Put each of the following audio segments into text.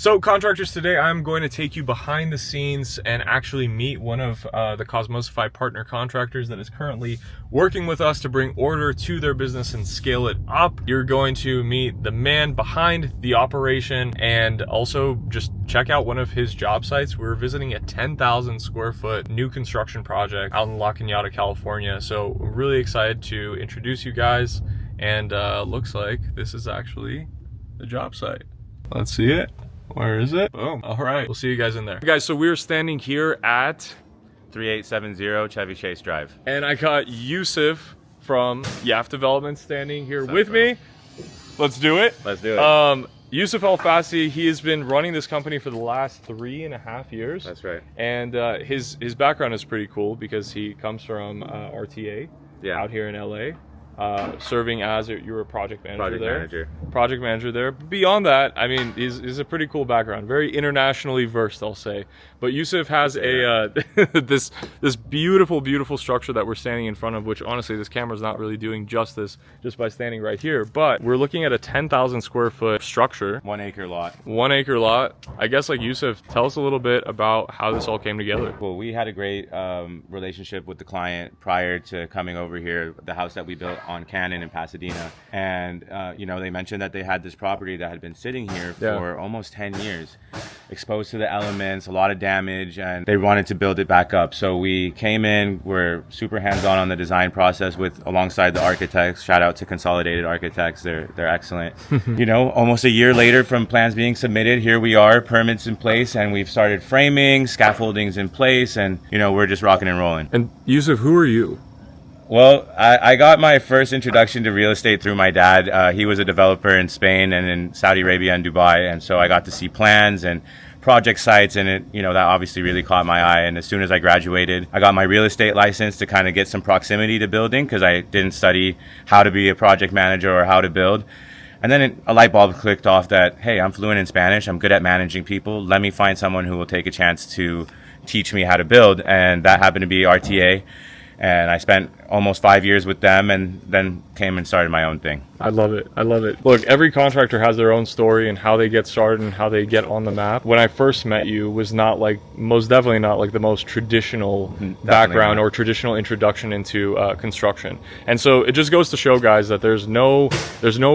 So contractors, today I'm going to take you behind the scenes and actually meet one of the Cosmosify partner contractors that is currently working with us to bring order to their business and scale it up. You're going to meet the man behind the operation and also just check out one of his job sites. We're visiting a 10,000 square foot new construction project out in La Cañada, California. So we're really excited to introduce you guys, and looks like this is actually the job site. Let's see it. Where is it? Boom. All right, we'll see you guys in there. Guys, so we're standing here at 3870 Chevy Chase Drive. And I got Yousef from YAF Developments standing here with me. Let's do it. Let's do it. Yousef Al-Fassi, he has been running this company for the last 3.5 years. That's right. And his background is pretty cool because he comes from RTA out here in LA. Serving as you're a project manager Project manager there. Beyond that, I mean, he's a pretty cool background, very internationally versed, I'll say. But Yousef has a this beautiful structure that we're standing in front of, which honestly this camera's not really doing justice just by standing right here. But we're looking at a 10,000 square foot structure, 1 acre lot. 1 acre lot. I guess, like, Yousef, tell us a little bit about how this all came together. Well, we had a great relationship with the client prior to coming over here. The house that we built on Cannon in Pasadena, and you know, they mentioned that they had this property that had been sitting here for almost 10 years, exposed to the elements, a lot of damage, and they wanted to build it back up. So we came in, we're super hands-on on the design process alongside the architects. Shout out to Consolidated Architects, they're excellent. You know, almost a year later from plans being submitted, here we are, permits in place, and we've started framing, scaffoldings in place, and you know, we're just rocking and rolling. And Yousef, who are you? Well, I got my first introduction to real estate through my dad. He was a developer in Spain and in Saudi Arabia and Dubai, and so I got to see plans and project sites, and it, you know, that obviously really caught my eye. And as soon as I graduated, I got my real estate license to kind of get some proximity to building, because I didn't study how to be a project manager or how to build. And then a light bulb clicked off that, hey, I'm fluent in Spanish, I'm good at managing people, let me find someone who will take a chance to teach me how to build. And that happened to be RTA. And I spent almost 5 years with them, and then came and started my own thing. I love it. I love it. Look, every contractor has their own story and how they get started and how they get on the map. When I first met you was most definitely not like the most traditional background or traditional introduction into construction. And so it just goes to show, guys, that there's no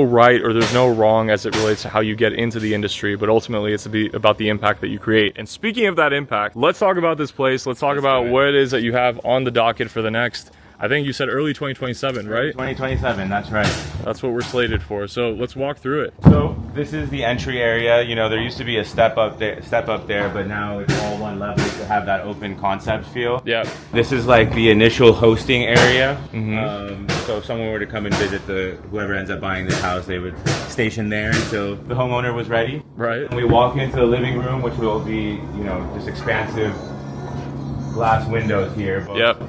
right or there's no wrong as it relates to how you get into the industry, but ultimately it's about the impact that you create. And speaking of that impact, let's talk about this place. Let's talk about what it is that you have on the docket for the next, I think you said early 2027, right? 2027, that's right. That's what we're slated for. So let's walk through it. So this is the entry area. You know, there used to be a step up there, but now it's all one level to have that open concept feel. Yeah. This is like the initial hosting area. So if someone were to come and visit whoever ends up buying this house, they would station there until the homeowner was ready. Right. And we walk into the living room, which will be, you know, just expansive glass windows here. Yep.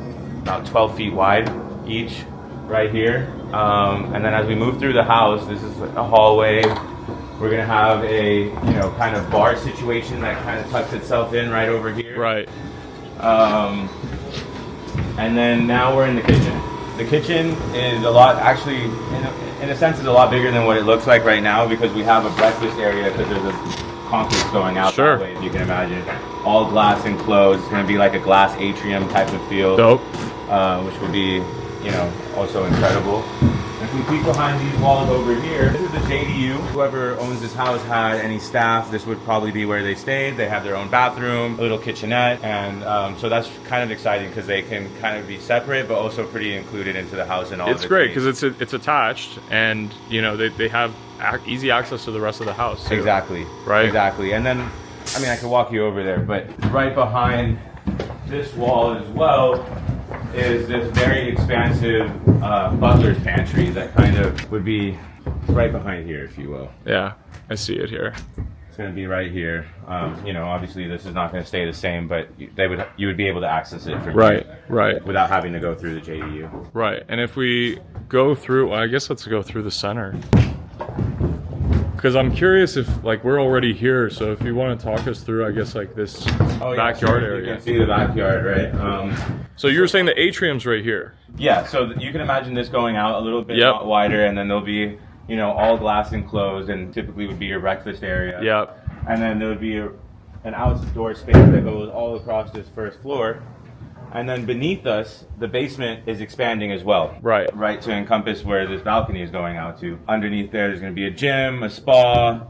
About 12 feet wide each right here. And then as we move through the house, this is a hallway. We're gonna have a, you know, kind of bar situation that kind of tucks itself in right over here. Right. And then now we're in the kitchen. The kitchen is a lot, actually, in a sense, is a lot bigger than what it looks like right now, because we have a breakfast area, because there's a concrete going out that way, if you can imagine. All glass enclosed. It's gonna be like a glass atrium type of feel. Dope. Which will be, you know, also incredible. If we peek behind these walls over here, this is the JDU. Whoever owns this house had any staff, this would probably be where they stayed. They have their own bathroom, a little kitchenette, and so that's kind of exciting because they can kind of be separate, but also pretty included into the house and all. It's great because it's attached, and you know they have easy access to the rest of the house too. Exactly. Right. Exactly. And then, I mean, I could walk you over there, but right behind this wall as well is this very expansive butler's pantry that kind of would be right behind here, if you will. Yeah, I see it here. It's going to be right here. You know, obviously this is not going to stay the same, but you would be able to access it from here, without having to go through the JDU. Right, and if we go through, well, I guess let's go through the center. Because I'm curious if, like, we're already here, so if you want to talk us through, I guess, like this backyard area. You can see the backyard, right? So you were saying the atrium's right here. Yeah, so you can imagine this going out a little bit wider, and then there'll be, you know, all glass enclosed, and typically would be your breakfast area. Yep. and then there would be an outdoor space that goes all across this first floor. And then beneath us, the basement is expanding as well. Right. Right, to encompass where this balcony is going out to. Underneath there's going to be a gym, a spa,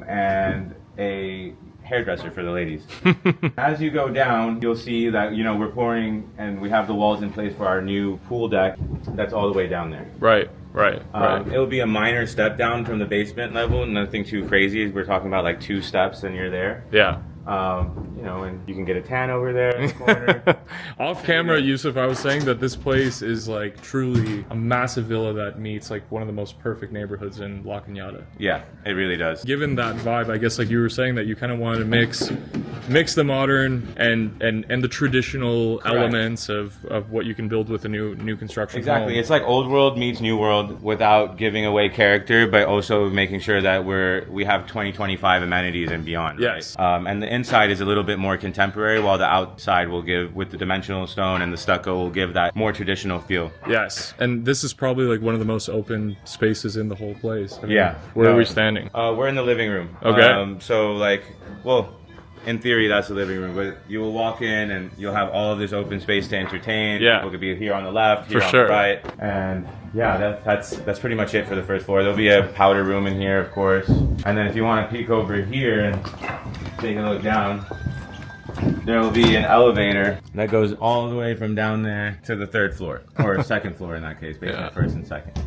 and a hairdresser for the ladies. As you go down, you'll see that, you know, we're pouring and we have the walls in place for our new pool deck that's all the way down there. Right. It'll be a minor step down from the basement level, nothing too crazy. We're talking about like 2 steps and you're there. Yeah. You know, and you can get a tan over there in the corner. Off camera, Yousef, I was saying that this place is like truly a massive villa that meets like one of the most perfect neighborhoods in La Cañada. Yeah, it really does. Given that vibe, I guess like you were saying that you kind of wanted to mix the modern and the traditional elements of what you can build with a new construction. Exactly. home. It's like old world meets new world without giving away character, but also making sure that we have 2025 amenities and beyond. Yes. Right? And the inside is a little bit more contemporary, while the outside will give, with the dimensional stone and the stucco, will give that more traditional feel. Yes. And this is probably like one of the most open spaces in the whole place. I mean, Yeah. Where are we standing? We're in the living room. Okay. So like, well, in theory, that's the living room, but you will walk in and you'll have all of this open space to entertain. Yeah. People could be here on the left, here For on sure. the right. And yeah, that's pretty much it for the first floor. There'll be a powder room in here, of course. And then if you want to peek over here and take a look down, there will be an elevator that goes all the way from down there to the 3rd floor, or 2nd floor in that case, basement first and second.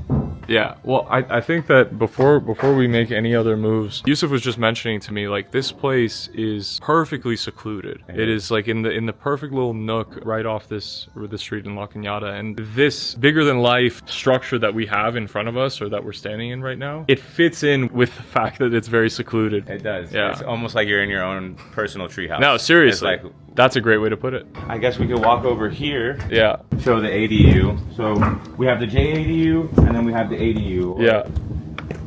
Yeah, well, I think that before we make any other moves, Yousef was just mentioning to me, like, this place is perfectly secluded. It is like in the perfect little nook right off the street in La Cañada, and this bigger than life structure that we have in front of us, or that we're standing in right now, it fits in with the fact that it's very secluded. It does. Yeah. It's almost like you're in your own personal treehouse. No, seriously. It's like, that's a great way to put it. I guess we could walk over here. Yeah. Show the ADU. So we have the JADU and then we have the ADU. Yeah.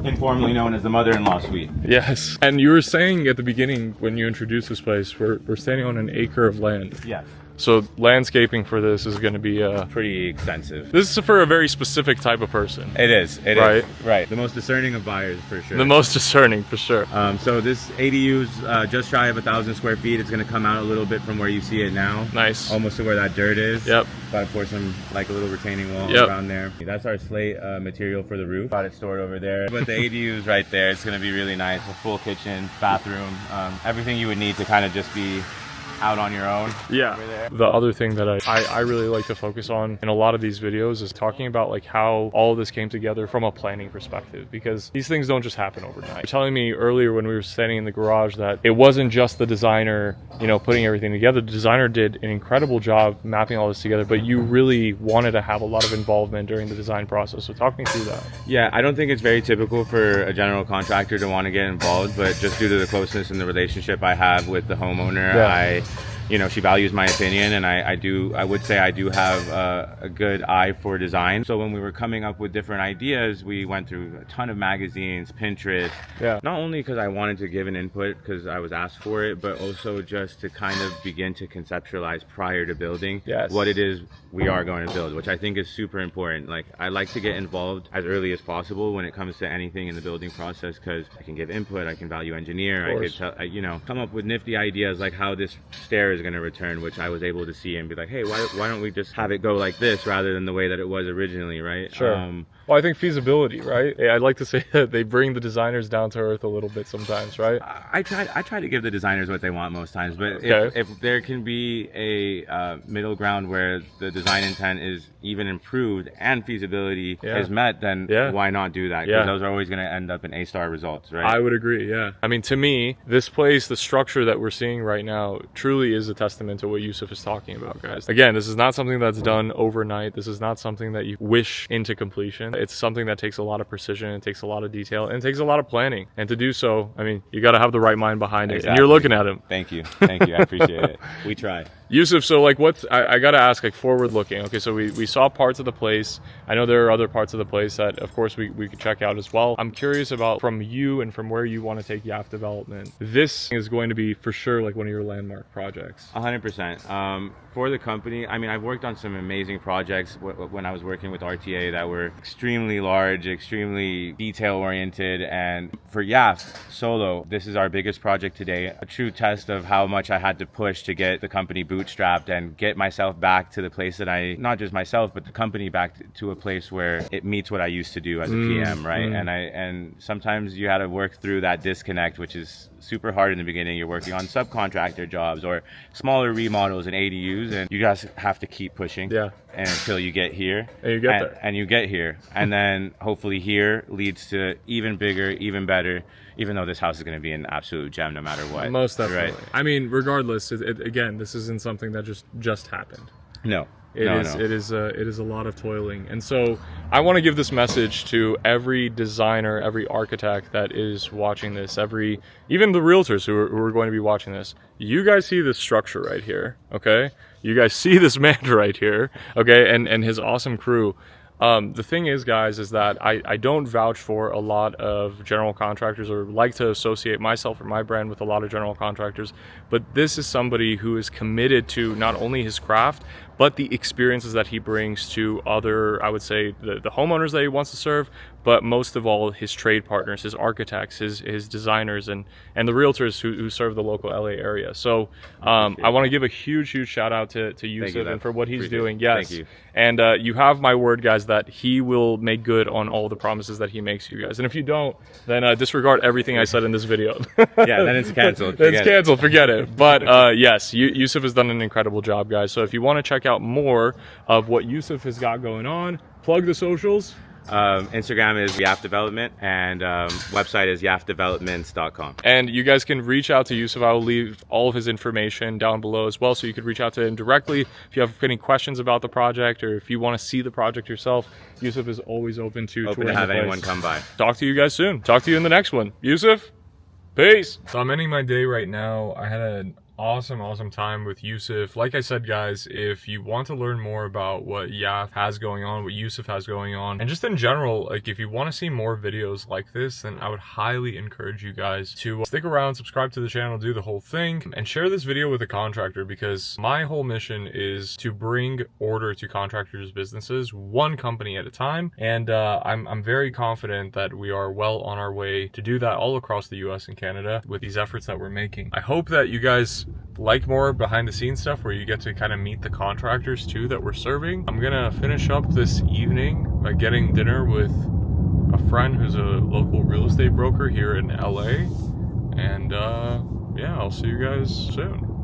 Informally known as the mother-in-law suite. Yes. And you were saying at the beginning when you introduced this place, we're standing on an acre of land. Yes. So landscaping for this is going to be pretty extensive. This is for a very specific type of person. It is. It Right. is. Right. The most discerning of buyers, for sure. The most discerning, for sure. So this ADU's just shy of 1,000 square feet. It's going to come out a little bit from where you see it now. Nice. Almost to where that dirt is. Yep. Got to pour some, like a little retaining wall Yep. around there. That's our slate material for the roof. Got it stored over there. But the ADU's right there. It's going to be really nice. A full kitchen, bathroom, everything you would need to kind of just be out on your own. Yeah. The other thing that I really like to focus on in a lot of these videos is talking about like how all of this came together from a planning perspective, because these things don't just happen overnight. You were telling me earlier when we were standing in the garage that it wasn't just the designer, you know, putting everything together. The designer did an incredible job mapping all this together, but you really wanted to have a lot of involvement during the design process. So talk me through that. Yeah, I don't think it's very typical for a general contractor to want to get involved, but just due to the closeness and the relationship I have with the homeowner, Yeah. you know, she values my opinion, and I would say I do have a good eye for design. So when we were coming up with different ideas, we went through a ton of magazines, Pinterest. Yeah. Not only because I wanted to give an input because I was asked for it, but also just to kind of begin to conceptualize prior to building what it is we are going to build, which I think is super important. Like, I like to get involved as early as possible when it comes to anything in the building process, because I can give input, I can value engineer, I could tell, you know, come up with nifty ideas like how this stair is going to return, which I was able to see and be like, hey, why don't we just have it go like this rather than the way that it was originally, right? Sure. Well, I think feasibility, right? I'd like to say that they bring the designers down to earth a little bit sometimes, right? I try to give the designers what they want most times, but if there can be a middle ground where the design intent is even improved and feasibility is met, then why not do that? Because those are always going to end up in A-star results, right? I would agree, yeah. I mean, to me, this place, the structure that we're seeing right now, truly is a testament to what Yousef is talking about, guys. Again, this is not something that's done overnight. This is not something that you wish into completion. It's something that takes a lot of precision, it takes a lot of detail, and it takes a lot of planning. And to do so, I mean, you got to have the right mind behind it. And you're looking at him. Thank you. I appreciate it. We try. Yousef, so like I gotta ask, like, forward looking. Okay, so we saw parts of the place. I know there are other parts of the place that of course we could check out as well. I'm curious about, from you and from where you want to take YAF Development, this is going to be for sure like one of your landmark projects. 100%. For the company, I mean, I've worked on some amazing projects when I was working with RTA that were extremely large, extremely detail oriented. And for YAF solo, this is our biggest project today. A true test of how much I had to push to get the company bootstrapped and get myself back to the place that not just myself, but the company back to a place where it meets what I used to do as a PM, right? And sometimes you had to work through that disconnect, which is super hard in the beginning. You're working on subcontractor jobs or smaller remodels and ADUs, and you guys have to keep pushing until you get here. And you get there. And you get here. And then hopefully here leads to even bigger, even better, even though this house is going to be an absolute gem no matter what. Most definitely. Right? I mean, regardless, again, this isn't something that just happened. No. It is a lot of toiling. And so I want to give this message to every designer, every architect that is watching this, even the realtors who are going to be watching this. You guys see this structure right here, okay? You guys see this man right here, okay? And his awesome crew. The thing is, guys, is that I don't vouch for a lot of general contractors or like to associate myself or my brand with a lot of general contractors, but this is somebody who is committed to not only his craft, but the experiences that he brings to other, I would say, the homeowners that he wants to serve, but most of all, his trade partners, his architects, his designers, and the realtors who serve the local LA area. So I want to give a huge shout out to Yousef and for what he's doing. Yes. Thank you. And you have my word, guys, that he will make good on all the promises that he makes you guys. And if you don't, then disregard everything I said in this video. Yeah, then it's canceled. Forget it. But yes, Yousef has done an incredible job, guys. So if you want to check out more of what Yousef has got going on, plug the socials. Instagram is YAF Development, and website is yaafdevelopments.com. And you guys can reach out to Yousef. I will leave all of his information down below as well, so you could reach out to him directly if you have any questions about the project or if you want to see the project yourself. Yousef is always open to have anyone come by. Talk to you guys soon. Talk to you in the next one. Yousef, peace. So I'm ending my day right now. I had an awesome time with Yousef. Like I said, guys, if you want to learn more about what YAF has going on, what Yousef has going on, and just in general, like if you want to see more videos like this, then I would highly encourage you guys to stick around, subscribe to the channel, do the whole thing, and share this video with a contractor, because my whole mission is to bring order to contractors' businesses one company at a time, and I'm very confident that we are well on our way to do that all across the US and Canada with these efforts that we're making. I hope that you guys like more behind the scenes stuff where you get to kind of meet the contractors too that we're serving. I'm gonna finish up this evening by getting dinner with a friend who's a local real estate broker here in LA, and yeah, I'll see you guys soon.